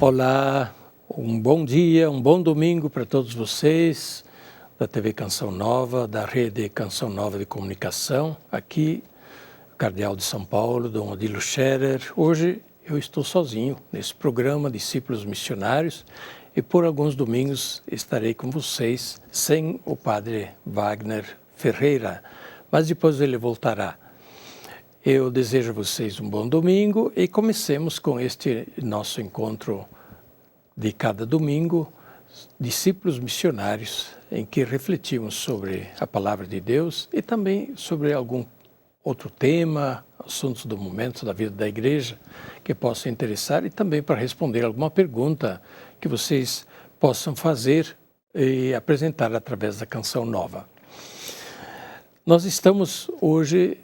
Olá, um bom dia, um bom domingo para todos vocês da TV Canção Nova, da Rede Canção Nova de Comunicação. Aqui, Cardeal de São Paulo, Dom Odilo Scherer. Hoje eu estou sozinho nesse programa Discípulos Missionários e por alguns domingos estarei com vocês sem o Padre Wagner Ferreira, mas depois ele voltará. Eu desejo a vocês um bom domingo e comecemos com este nosso encontro de cada domingo, Discípulos Missionários, em que refletimos sobre a Palavra de Deus e também sobre algum outro tema, assuntos do momento da vida da Igreja que possam interessar e também para responder alguma pergunta que vocês possam fazer e apresentar através da Canção Nova. Nós estamos hoje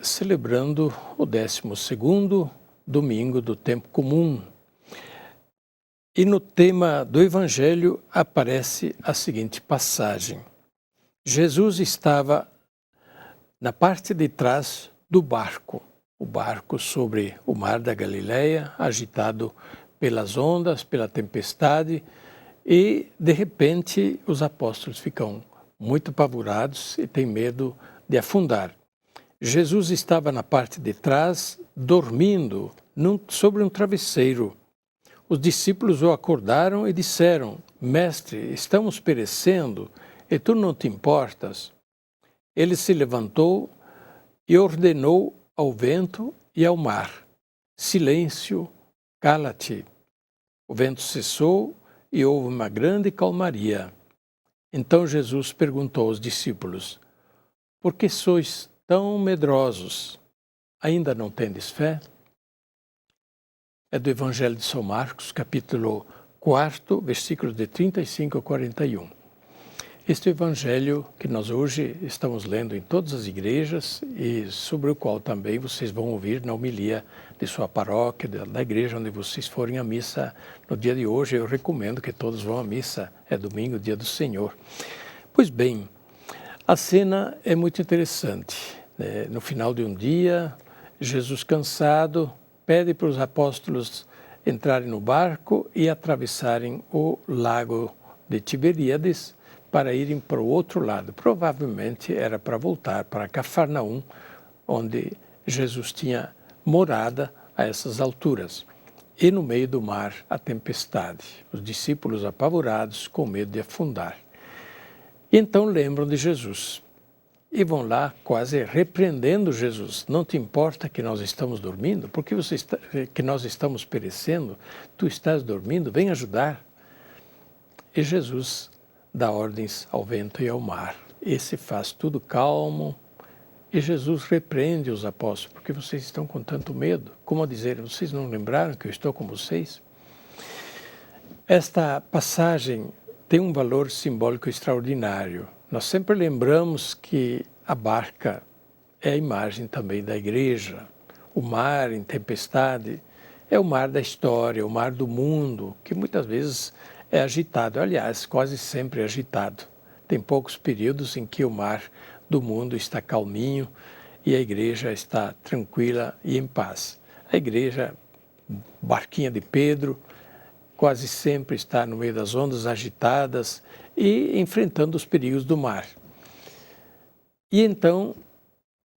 celebrando o 12º domingo do tempo comum. E no tema do Evangelho aparece a seguinte passagem. Jesus estava na parte de trás do barco, o barco sobre o mar da Galileia, agitado pelas ondas, pela tempestade, e de repente os apóstolos ficam muito apavorados e têm medo de afundar. Jesus estava na parte de trás, dormindo sobre um travesseiro. Os discípulos o acordaram e disseram: Mestre, estamos perecendo e tu não te importas? Ele se levantou e ordenou ao vento e ao mar: Silêncio, cala-te. O vento cessou e houve uma grande calmaria. Então Jesus perguntou aos discípulos: Por que sois tão medrosos? Ainda não tendes fé? É do Evangelho de São Marcos, capítulo 4, versículos de 35 a 41. Este Evangelho que nós hoje estamos lendo em todas as igrejas e sobre o qual também vocês vão ouvir na homilia de sua paróquia, da igreja onde vocês forem à missa no dia de hoje. Eu recomendo que todos vão à missa, é domingo, dia do Senhor. Pois bem, a cena é muito interessante. No final de um dia, Jesus cansado pede para os apóstolos entrarem no barco e atravessarem o lago de Tiberíades para irem para o outro lado. Provavelmente era para voltar para Cafarnaum, onde Jesus tinha morada a essas alturas. E no meio do mar, a tempestade. Os discípulos apavorados, com medo de afundar. E então lembram de Jesus. E vão lá quase repreendendo Jesus. Não te importa que nós estamos dormindo? Por que que nós estamos perecendo? Tu estás dormindo? Vem ajudar. E Jesus dá ordens ao vento e ao mar. Esse faz tudo calmo. E Jesus repreende os apóstolos. Porque vocês estão com tanto medo? Como a dizer, vocês não lembraram que eu estou com vocês? Esta passagem tem um valor simbólico extraordinário. Nós sempre lembramos que a barca é a imagem também da igreja. O mar em tempestade é o mar da história, o mar do mundo, que muitas vezes é agitado. Aliás, quase sempre é agitado. Tem poucos períodos em que o mar do mundo está calminho e a igreja está tranquila e em paz. A igreja, barquinha de Pedro, quase sempre está no meio das ondas agitadas e enfrentando os perigos do mar. E então,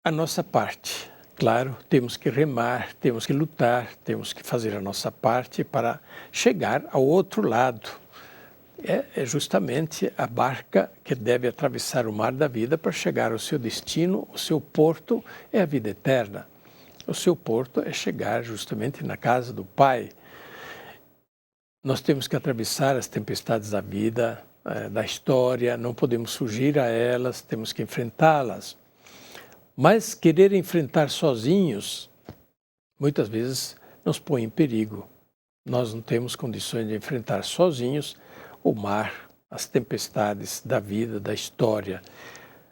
a nossa parte. Claro, temos que remar, temos que lutar, temos que fazer a nossa parte para chegar ao outro lado. É justamente a barca que deve atravessar o mar da vida para chegar ao seu destino. O seu porto é a vida eterna. O seu porto é chegar justamente na casa do Pai. Nós temos que atravessar as tempestades da vida, da história, não podemos fugir a elas, temos que enfrentá-las. Mas querer enfrentar sozinhos, muitas vezes nos põe em perigo. Nós não temos condições de enfrentar sozinhos o mar, as tempestades da vida, da história.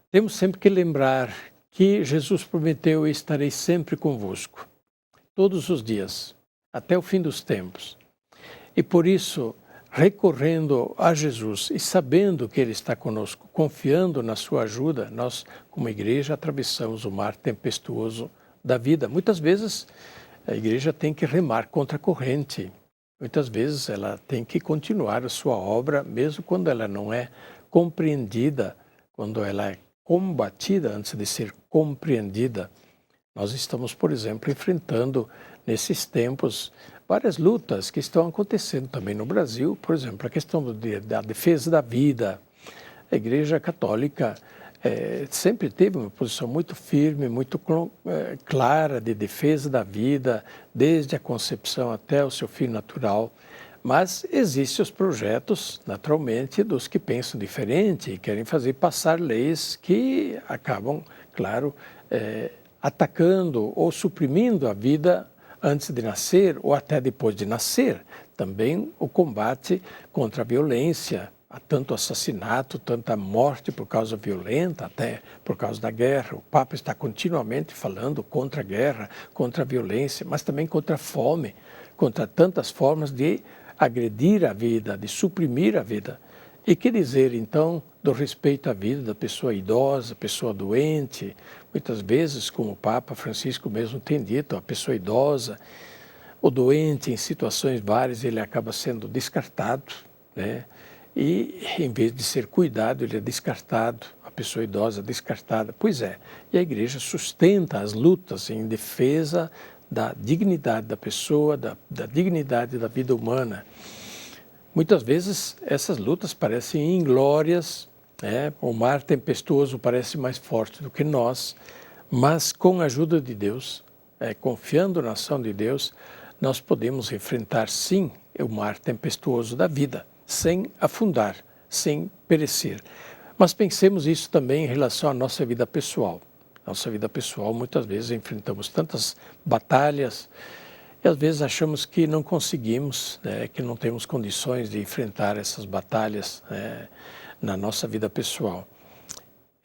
Temos sempre que lembrar que Jesus prometeu: estarei sempre convosco, todos os dias, até o fim dos tempos. E por isso, recorrendo a Jesus e sabendo que Ele está conosco, confiando na sua ajuda, nós, como igreja, atravessamos o mar tempestuoso da vida. Muitas vezes, a igreja tem que remar contra a corrente, Muitas vezes ela tem que continuar a sua obra, mesmo quando ela não é compreendida, quando ela é combatida antes de ser compreendida. Nós estamos, por exemplo, enfrentando nesses tempos várias lutas que estão acontecendo também no Brasil, por exemplo, a questão da defesa da vida. A Igreja Católica sempre teve uma posição muito firme, muito clara de defesa da vida, desde a concepção até o seu fim natural. Mas existem os projetos, naturalmente, dos que pensam diferente e querem fazer passar leis que acabam, claro, atacando ou suprimindo a vida antes de nascer ou até depois de nascer. Também o combate contra a violência, há tanto assassinato, tanta morte por causa violenta, até por causa da guerra. O Papa está continuamente falando contra a guerra, contra a violência, mas também contra a fome, contra tantas formas de agredir a vida, de suprimir a vida. E que dizer, então, do respeito à vida da pessoa idosa, pessoa doente? Muitas vezes, como o Papa Francisco mesmo tem dito, a pessoa idosa, o doente, em situações várias, ele acaba sendo descartado, né? E, em vez de ser cuidado, ele é descartado, a pessoa idosa descartada. Pois é, e a Igreja sustenta as lutas em defesa da dignidade da pessoa, da dignidade da vida humana. Muitas vezes essas lutas parecem inglórias, né? O mar tempestuoso parece mais forte do que nós, mas com a ajuda de Deus, confiando na ação de Deus, nós podemos enfrentar sim o mar tempestuoso da vida, sem afundar, sem perecer. Mas pensemos isso também em relação à nossa vida pessoal. Nossa vida pessoal, muitas vezes enfrentamos tantas batalhas e às vezes achamos que não conseguimos, né, que não temos condições de enfrentar essas batalhas, na nossa vida pessoal.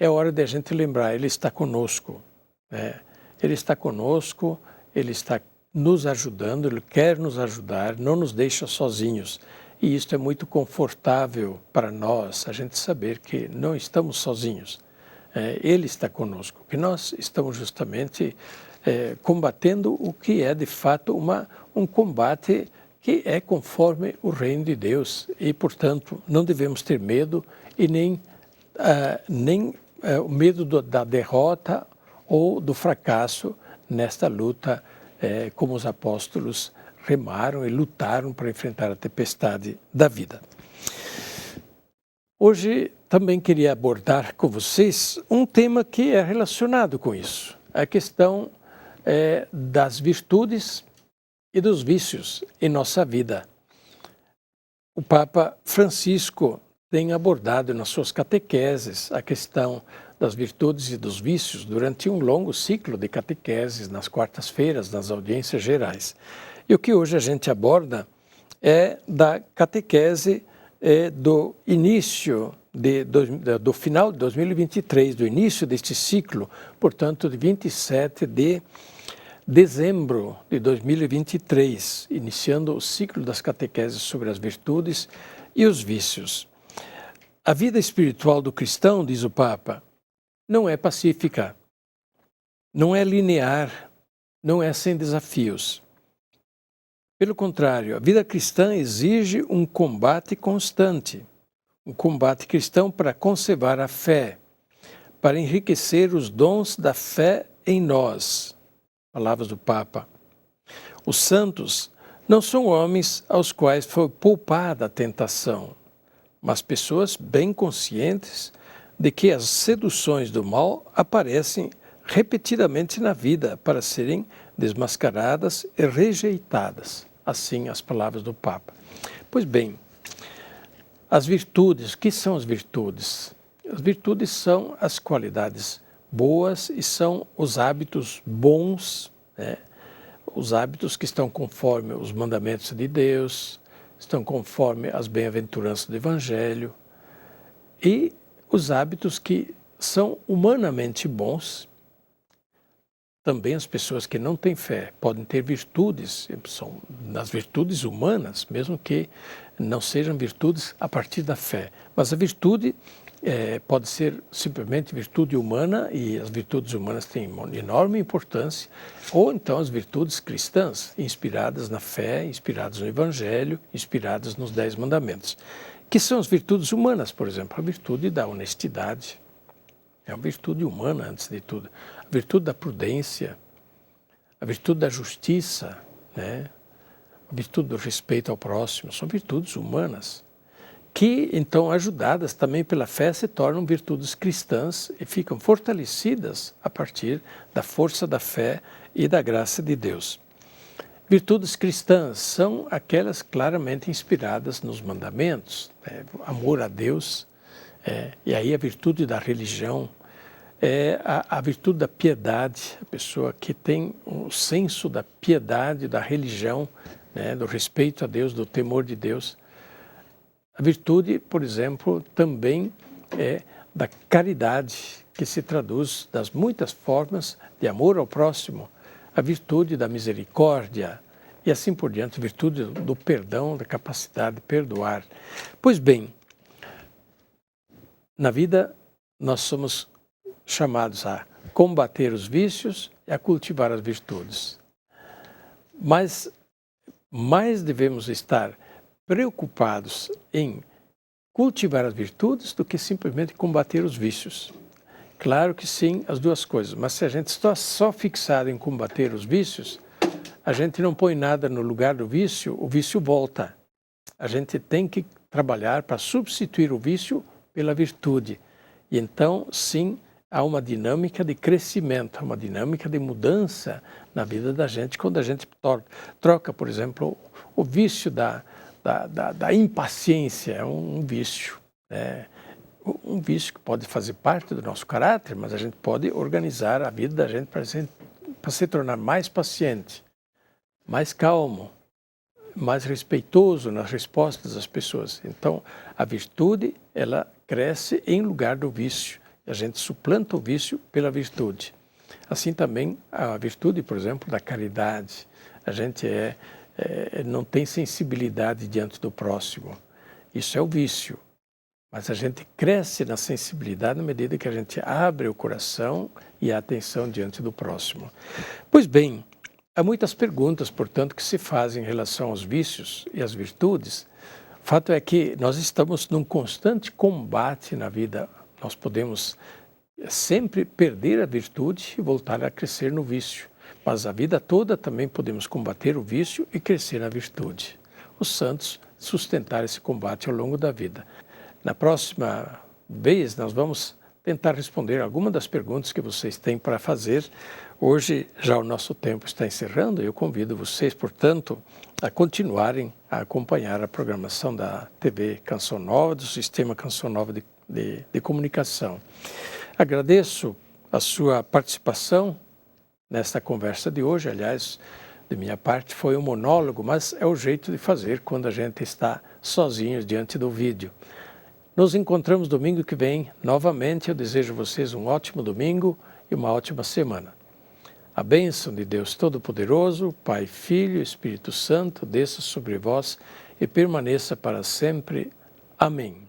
É hora de a gente lembrar, Ele está conosco, né? Ele está conosco, Ele está nos ajudando, Ele quer nos ajudar, não nos deixa sozinhos. E isso é muito confortável para nós, a gente saber que não estamos sozinhos. Ele está conosco, que nós estamos justamente combatendo o que é de fato um combate que é conforme o reino de Deus e, portanto, não devemos ter medo e nem o medo da derrota ou do fracasso nesta luta, como os apóstolos remaram e lutaram para enfrentar a tempestade da vida. Hoje também queria abordar com vocês um tema que é relacionado com isso, a questão das virtudes e dos vícios em nossa vida. O Papa Francisco tem abordado nas suas catequeses a questão das virtudes e dos vícios durante um longo ciclo de catequeses nas quartas-feiras, nas audiências gerais. E o que hoje a gente aborda é da catequese do início, do final de 2023, do início deste ciclo, portanto, de 27 de dezembro de 2023, iniciando o ciclo das catequeses sobre as virtudes e os vícios. A vida espiritual do cristão, diz o Papa, não é pacífica, não é linear, não é sem desafios. Pelo contrário, a vida cristã exige um combate constante, um combate cristão para conservar a fé, para enriquecer os dons da fé em nós. Palavras do Papa. Os santos não são homens aos quais foi poupada a tentação, mas pessoas bem conscientes de que as seduções do mal aparecem repetidamente na vida para serem desmascaradas e rejeitadas. Assim as palavras do Papa. Pois bem, as virtudes, o que são as virtudes? As virtudes são as qualidades boas e são os hábitos bons, né? Os hábitos que estão conforme os mandamentos de Deus, estão conforme as bem-aventuranças do Evangelho e os hábitos que são humanamente bons. Também as pessoas que não têm fé podem ter virtudes, são nas virtudes humanas, mesmo que não sejam virtudes a partir da fé. Mas a virtude pode ser simplesmente virtude humana, e as virtudes humanas têm uma enorme importância, ou então as virtudes cristãs, inspiradas na fé, inspiradas no Evangelho, inspiradas nos 10 mandamentos. Que são as virtudes humanas, por exemplo, a virtude da honestidade, é uma virtude humana antes de tudo, a virtude da prudência, a virtude da justiça, né? A virtude do respeito ao próximo, são virtudes humanas, que, então, ajudadas também pela fé, se tornam virtudes cristãs e ficam fortalecidas a partir da força da fé e da graça de Deus. Virtudes cristãs são aquelas claramente inspiradas nos mandamentos, amor a Deus, e aí a virtude da religião, a virtude da piedade, a pessoa que tem o senso da piedade, da religião, do respeito a Deus, do temor de Deus. A virtude, por exemplo, também é da caridade, que se traduz das muitas formas de amor ao próximo, a virtude da misericórdia e assim por diante, a virtude do perdão, da capacidade de perdoar. Pois bem, na vida nós somos chamados a combater os vícios e a cultivar as virtudes. Mas mais devemos estar preocupados em cultivar as virtudes do que simplesmente combater os vícios. Claro que sim, as duas coisas, mas se a gente está só fixado em combater os vícios, a gente não põe nada no lugar do vício, o vício volta. A gente tem que trabalhar para substituir o vício pela virtude. E então, sim, há uma dinâmica de crescimento, uma dinâmica de mudança na vida da gente, quando a gente troca, por exemplo, o vício da impaciência, é um vício, um vício que pode fazer parte do nosso caráter, mas a gente pode organizar a vida da gente para se tornar mais paciente, mais calmo, mais respeitoso nas respostas das pessoas. Então, a virtude, ela cresce em lugar do vício. A gente suplanta o vício pela virtude. Assim também a virtude, por exemplo, da caridade. A gente não tem sensibilidade diante do próximo. Isso é o vício. Mas a gente cresce na sensibilidade na medida que a gente abre o coração e a atenção diante do próximo. Pois bem, há muitas perguntas, portanto, que se fazem em relação aos vícios e às virtudes. O fato é que nós estamos num constante combate na vida. Nós podemos sempre perder a virtude e voltar a crescer no vício. Mas a vida toda também podemos combater o vício e crescer na virtude. Os santos sustentaram esse combate ao longo da vida. Na próxima vez, nós vamos tentar responder algumas das perguntas que vocês têm para fazer. Hoje, já o nosso tempo está encerrando e eu convido vocês, portanto, a continuarem a acompanhar a programação da TV Canção Nova, do Sistema Canção Nova de Comunicação. Agradeço a sua participação nesta conversa de hoje. Aliás, de minha parte foi um monólogo, mas é o jeito de fazer quando a gente está sozinho diante do vídeo. Nos encontramos domingo que vem novamente. Eu desejo a vocês um ótimo domingo e uma ótima semana. A bênção de Deus Todo-Poderoso, Pai, Filho e Espírito Santo, desça sobre vós e permaneça para sempre. Amém.